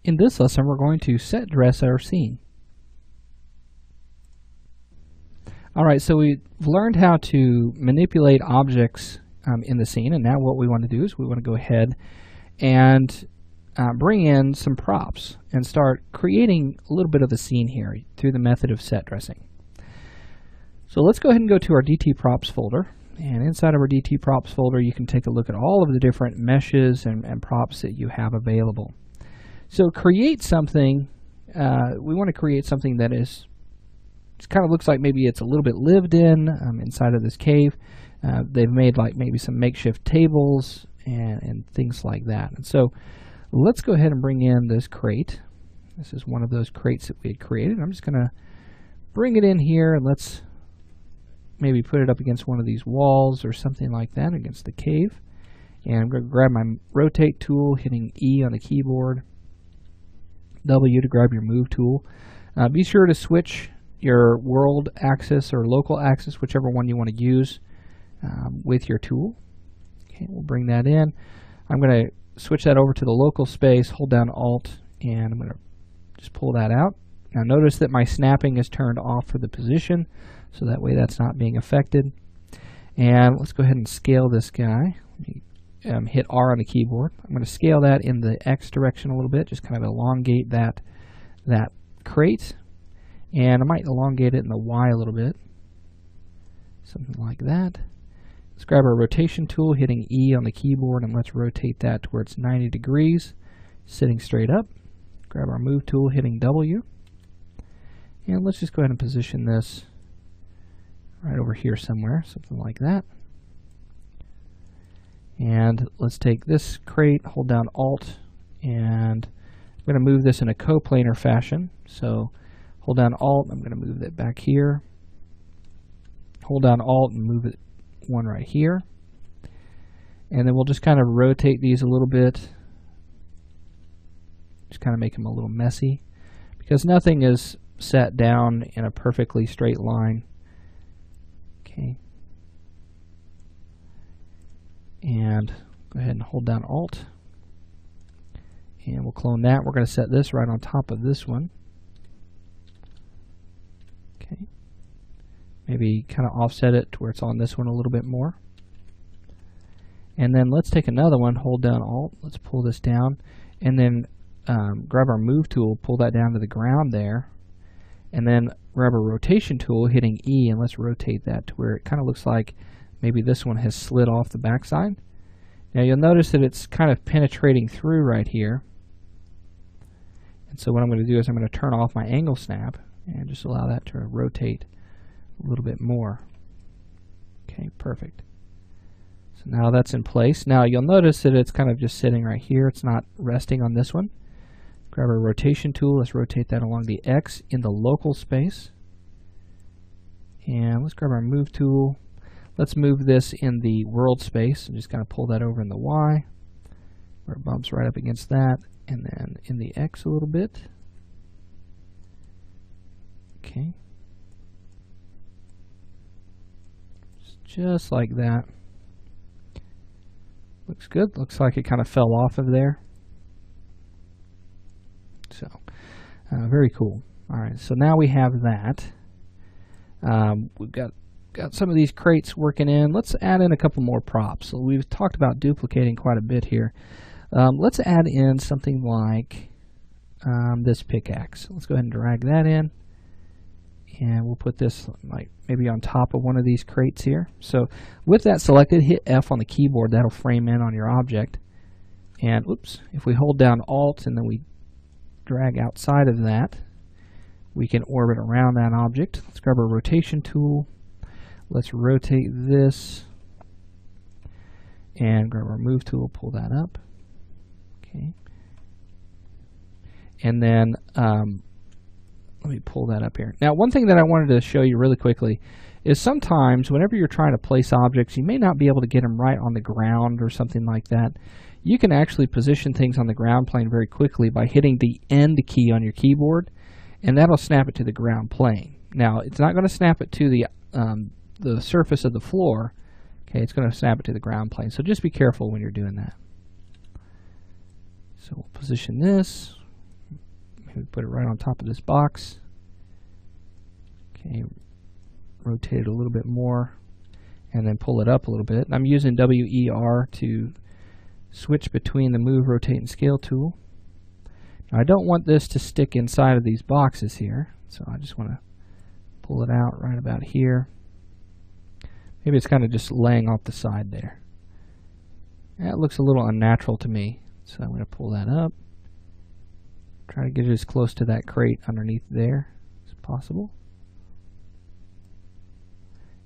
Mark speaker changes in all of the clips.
Speaker 1: In this lesson, we're going to set dress our scene. Alright, so we've learned how to manipulate objects in the scene, and now what we want to do is we want to go ahead and bring in some props and start creating a little bit of a scene here through the method of set dressing. So let's go ahead and go to our DT Props folder, and inside of our DT Props folder you can take a look at all of the different meshes and props that you have available. So create something, we want to create something that is, it kind of looks like maybe it's a little bit lived in inside of this cave. They've made like maybe some makeshift tables and things like that. And so let's go ahead and bring in this crate. This is one of those crates that we had created. I'm just going to bring it in here and let's maybe put it up against one of these walls or something like that against the cave. And I'm going to grab my rotate tool, hitting E on the keyboard, W to grab your move tool. Be sure to switch your world axis or local axis, whichever one you want to use with your tool. Okay, we'll bring that in. I'm going to switch that over to the local space, hold down Alt, and I'm going to just pull that out. Now notice that my snapping is turned off for the position, so that way that's not being affected. And let's go ahead and scale this guy. Hit R on the keyboard. I'm going to scale that in the X direction a little bit, just kind of elongate that crate. And I might elongate it in the Y a little bit, something like that. Let's grab our rotation tool, hitting E on the keyboard, and let's rotate that to where it's 90 degrees, sitting straight up. Grab our move tool, hitting W. And let's just go ahead and position this right over here somewhere, something like that. And let's take this crate, hold down Alt, and I'm going to move this in a coplanar fashion. So hold down Alt, I'm going to move it back here. Hold down Alt and move it one right here. And then we'll just kind of rotate these a little bit. Just kind of make them a little messy, because nothing is set down in a perfectly straight line. Okay. And go ahead and hold down Alt. And we'll clone that. We're going to set this right on top of this one. Okay. Maybe kind of offset it to where it's on this one a little bit more. And then let's take another one, hold down Alt. Let's pull this down. And then grab our move tool, pull that down to the ground there. And then grab a rotation tool, hitting E, and let's rotate that to where it kind of looks like maybe this one has slid off the backside. Now you'll notice that it's kind of penetrating through right here. And so what I'm going to do is I'm going to turn off my angle snap and just allow that to rotate a little bit more. Okay, perfect. So now that's in place. Now you'll notice that it's kind of just sitting right here. It's not resting on this one. Grab our rotation tool. Let's rotate that along the X in the local space. And let's grab our move tool. Let's move this in the world space and just kind of pull that over in the Y, where it bumps right up against that, and then in the X a little bit. Okay. Just like that. Looks good. Looks like it kind of fell off of there. So, very cool. All right, so now we have that. We've got some of these crates working in. Let's add in a couple more props. So we've talked about duplicating quite a bit here. Let's add in something like this pickaxe. Let's go ahead and drag that in. And we'll put this like maybe on top of one of these crates here. So with that selected, hit F on the keyboard. That'll frame in on your object. And oops, if we hold down Alt and then we drag outside of that, we can orbit around that object. Let's grab our rotation tool. Let's rotate this and grab our move tool, pull that up. Okay. And then let me pull that up here. Now, one thing that I wanted to show you really quickly is sometimes whenever you're trying to place objects, you may not be able to get them right on the ground or something like that. You can actually position things on the ground plane very quickly by hitting the End key on your keyboard, and that'll snap it to the ground plane. Now, it's not going to snap it to the surface of the floor. Okay, it's going to snap it to the ground plane. So just be careful when you're doing that. So we'll position this, can put it right on top of this box. Okay, rotate it a little bit more and then pull it up a little bit. I'm using WER to switch between the move, rotate, and scale tool. Now, I don't want this to stick inside of these boxes here, so I just want to pull it out right about here. Maybe it's kind of just laying off the side there. That looks a little unnatural to me, so I'm going to pull that up. Try to get it as close to that crate underneath there as possible.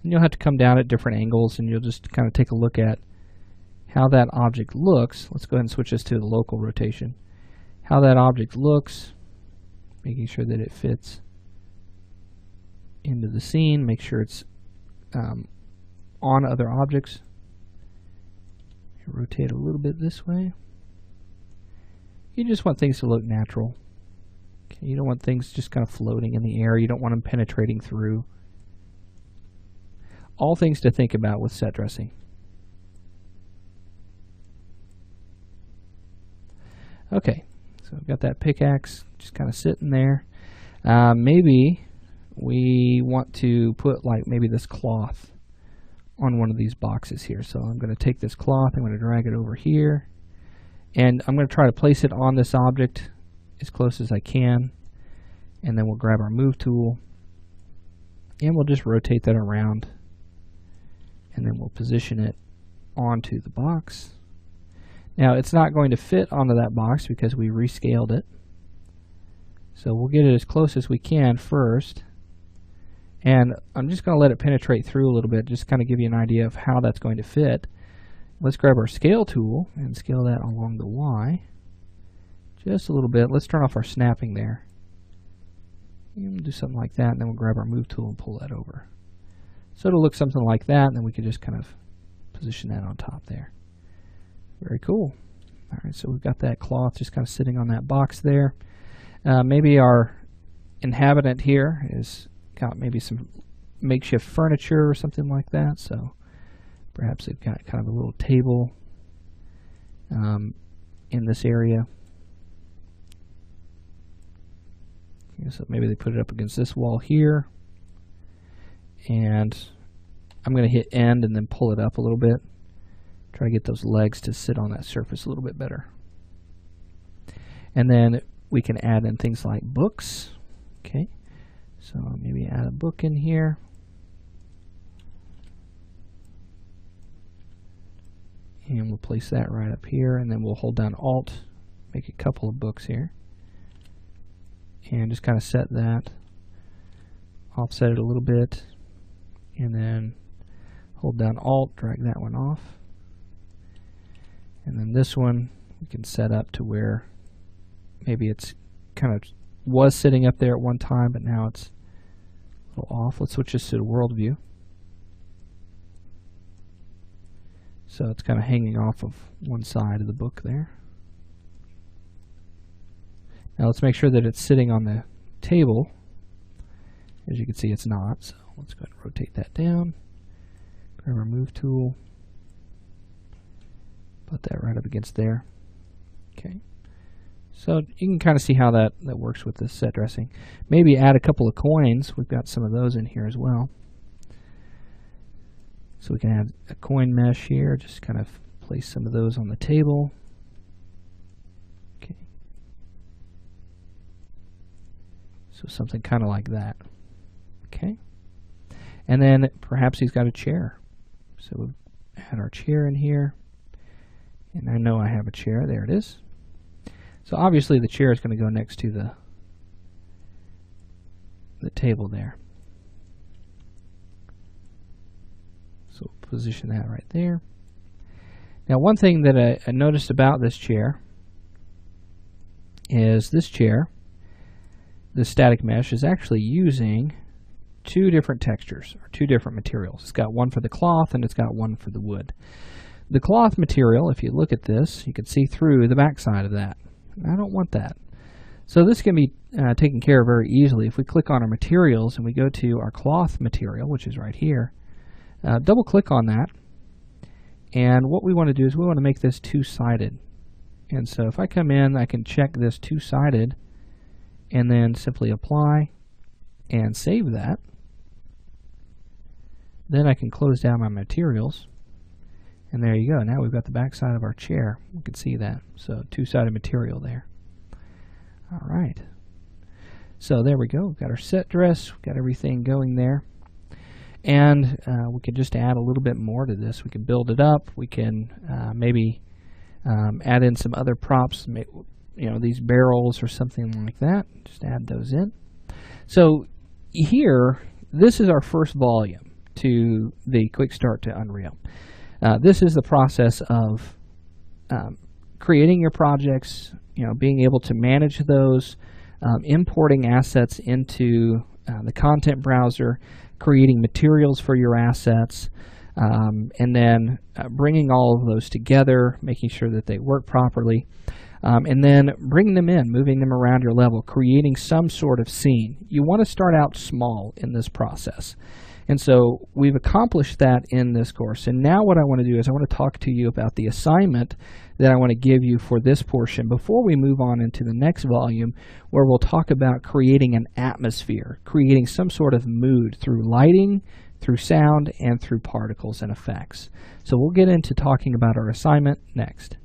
Speaker 1: And you'll have to come down at different angles, and you'll just kind of take a look at how that object looks. Let's go ahead and switch this to the local rotation. How that object looks, making sure that it fits into the scene, make sure it's on other objects. Rotate a little bit this way. You just want things to look natural. Okay, you don't want things just kind of floating in the air. You don't want them penetrating through. All things to think about with set dressing. Okay, so I've got that pickaxe just kind of sitting there. Maybe we want to put like maybe this cloth on one of these boxes here. So I'm going to take this cloth, I'm going to drag it over here, and I'm going to try to place it on this object as close as I can, and then we'll grab our move tool and we'll just rotate that around, and then we'll position it onto the box. Now it's not going to fit onto that box because we rescaled it, so we'll get it as close as we can first. And I'm just going to let it penetrate through a little bit, just kind of give you an idea of how that's going to fit. Let's grab our scale tool and scale that along the Y just a little bit. Let's turn off our snapping there. And do something like that, and then we'll grab our move tool and pull that over. So it'll look something like that, and then we can just kind of position that on top there. Very cool. All right, so we've got that cloth just kind of sitting on that box there. Maybe our inhabitant here is got maybe some makeshift furniture or something like that, so perhaps they've got kind of a little table in this area. So maybe they put it up against this wall here, and I'm going to hit end and then pull it up a little bit. Try to get those legs to sit on that surface a little bit better. And then we can add in things like books. Okay. So maybe add a book in here. And we'll place that right up here, and then we'll hold down Alt, make a couple of books here. And just kind of set that, offset it a little bit, and then hold down Alt, drag that one off. And then this one we can set up to where maybe it's kind of was sitting up there at one time, but now it's a little off. Let's switch this to the world view. So it's kind of hanging off of one side of the book there. Now let's make sure that it's sitting on the table. As you can see, it's not, so let's go ahead and rotate that down. Grab our move tool. Put that right up against there. Okay. So you can kind of see how that works with this set dressing. Maybe add a couple of coins. We've got some of those in here as well. So we can add a coin mesh here. Just kind of place some of those on the table. Okay. So something kind of like that. Okay. And then perhaps he's got a chair. So we'll add our chair in here. And I know I have a chair. There it is. So obviously the chair is going to go next to the table there. So position that right there. Now one thing that I noticed about this chair is this chair, the static mesh, is actually using two different textures, or two different materials. It's got one for the cloth and it's got one for the wood. The cloth material, if you look at this, you can see through the back side of that. I don't want that. So this can be taken care of very easily. If we click on our materials and we go to our cloth material, which is right here, double click on that. And what we want to do is we want to make this two-sided. And so if I come in, I can check this two-sided, and then simply apply and save that. Then I can close down my materials, and there you go. Now we've got the back side of our chair. We can see that. So two-sided material there. All right. So there we go. We've got our set dress. We've got everything going there. And we could just add a little bit more to this. We can build it up. We can maybe add in some other props, you know, these barrels or something like that. Just add those in. So here, this is our first volume to the Quick Start to Unreal. This is the process of creating your projects, you know, being able to manage those, importing assets into the content browser, creating materials for your assets, and then bringing all of those together, making sure that they work properly, and then bringing them in, moving them around your level, creating some sort of scene. You want to start out small in this process. And so we've accomplished that in this course. And now what I want to do is I want to talk to you about the assignment that I want to give you for this portion before we move on into the next volume, where we'll talk about creating an atmosphere, creating some sort of mood through lighting, through sound, and through particles and effects. So we'll get into talking about our assignment next.